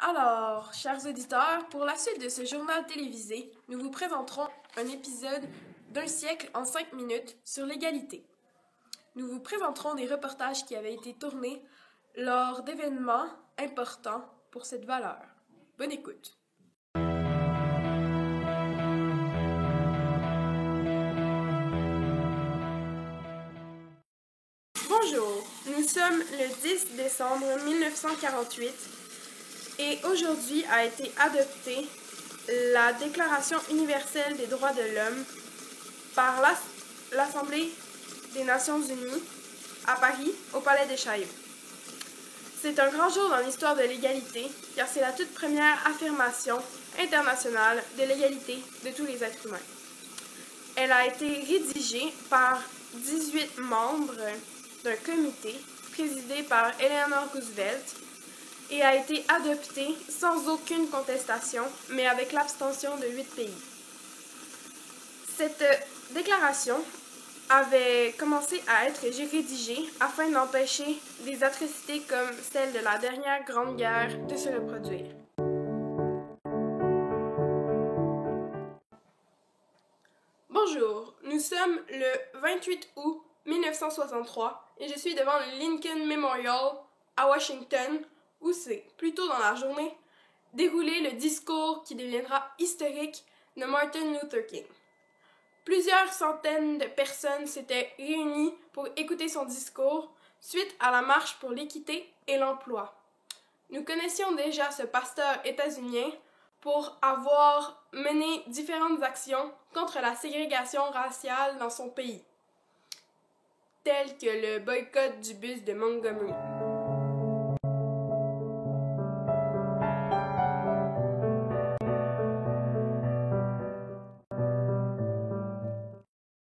Alors, chers auditeurs, pour la suite de ce journal télévisé, nous vous présenterons un épisode d'un siècle en 5 minutes sur l'égalité. Nous vous présenterons des reportages qui avaient été tournés lors d'événements importants pour cette valeur. Bonne écoute. Bonjour, nous sommes le 10 décembre 1948 et aujourd'hui a été adoptée la Déclaration universelle des droits de l'homme par l'Assemblée des Nations unies à Paris, au Palais des Chaillot. C'est un grand jour dans l'histoire de l'égalité, car c'est la toute première affirmation internationale de l'égalité de tous les êtres humains. Elle a été rédigée par 18 membres d'un comité présidé par Eleanor Roosevelt et a été adoptée sans aucune contestation, mais avec l'abstention de 8 pays. Cette déclaration avait commencé à être rédigée afin d'empêcher des atrocités comme celle de la dernière Grande Guerre de se reproduire. Bonjour, nous sommes le 28 août 1963 et je suis devant le Lincoln Memorial à Washington où c'est, plus tôt dans la journée, déroulé le discours qui deviendra historique de Martin Luther King. Plusieurs centaines de personnes s'étaient réunies pour écouter son discours suite à la marche pour l'équité et l'emploi. Nous connaissions déjà ce pasteur états-unien pour avoir mené différentes actions contre la ségrégation raciale dans son pays, telles que le boycott du bus de Montgomery.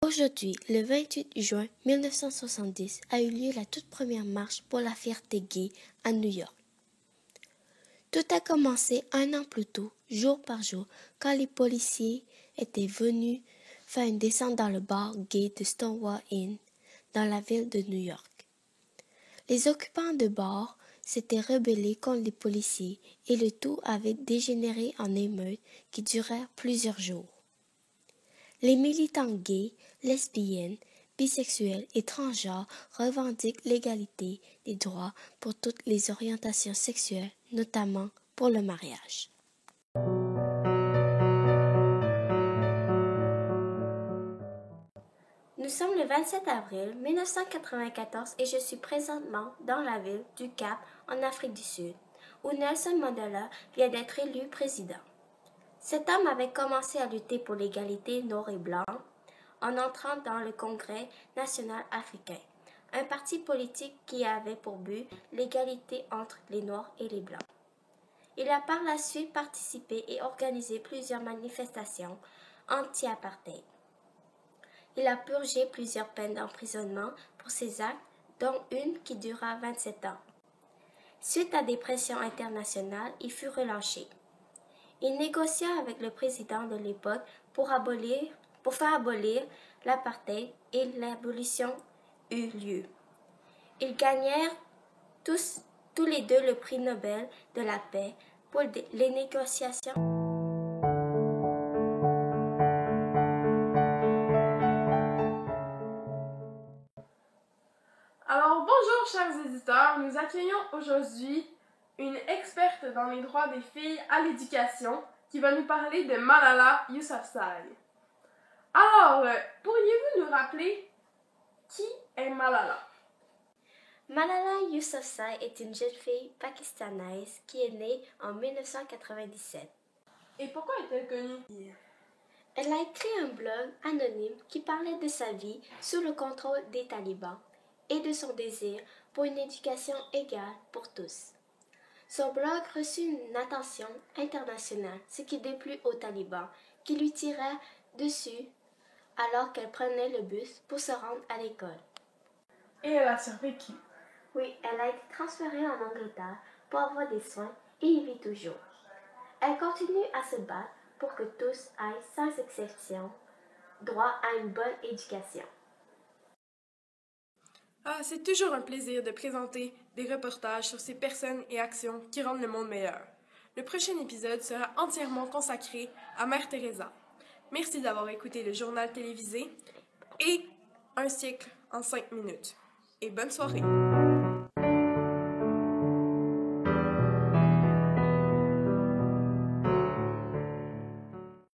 Aujourd'hui, le 28 juin 1970, a eu lieu la toute première marche pour la fierté gay à New York. Tout a commencé un an plus tôt, jour par jour, quand les policiers étaient venus faire une descente dans le bar gay de Stonewall Inn, dans la ville de New York. Les occupants de bar s'étaient rebellés contre les policiers et le tout avait dégénéré en émeutes qui durèrent plusieurs jours. Les militants gays, lesbiennes, bisexuels et transgenres revendiquent l'égalité des droits pour toutes les orientations sexuelles, notamment pour le mariage. Nous sommes le 27 avril 1994 et je suis présentement dans la ville du Cap, en Afrique du Sud, où Nelson Mandela vient d'être élu président. Cet homme avait commencé à lutter pour l'égalité noir et blanc en entrant dans le Congrès national africain, un parti politique qui avait pour but l'égalité entre les Noirs et les Blancs. Il a par la suite participé et organisé plusieurs manifestations anti-apartheid. Il a purgé plusieurs peines d'emprisonnement pour ses actes, dont une qui dura 27 ans. Suite à des pressions internationales, il fut relâché. Il négocia avec le président de l'époque pour faire abolir l'apartheid et l'abolition eut lieu. Ils gagnèrent tous les deux le prix Nobel de la paix pour les négociations. Alors bonjour chers éditeurs, nous accueillons aujourd'hui une experte dans les droits des filles à l'éducation qui va nous parler de Malala Yousafzai. Alors, pourriez-vous nous rappeler qui est Malala? Malala Yousafzai est une jeune fille pakistanaise qui est née en 1997. Et pourquoi est-elle connue? Elle a écrit un blog anonyme qui parlait de sa vie sous le contrôle des talibans et de son désir pour une éducation égale pour tous. Son blog reçut une attention internationale, ce qui déplut aux talibans, qui lui tiraient dessus alors qu'elle prenait le bus pour se rendre à l'école. Et elle a survécu. Oui, elle a été transférée en Angleterre pour avoir des soins et y vit toujours. Elle continue à se battre pour que tous aient, sans exception, droit à une bonne éducation. C'est toujours un plaisir de présenter des reportages sur ces personnes et actions qui rendent le monde meilleur. Le prochain épisode sera entièrement consacré à Mère Teresa. Merci d'avoir écouté le journal télévisé et un siècle en 5 minutes. Et bonne soirée!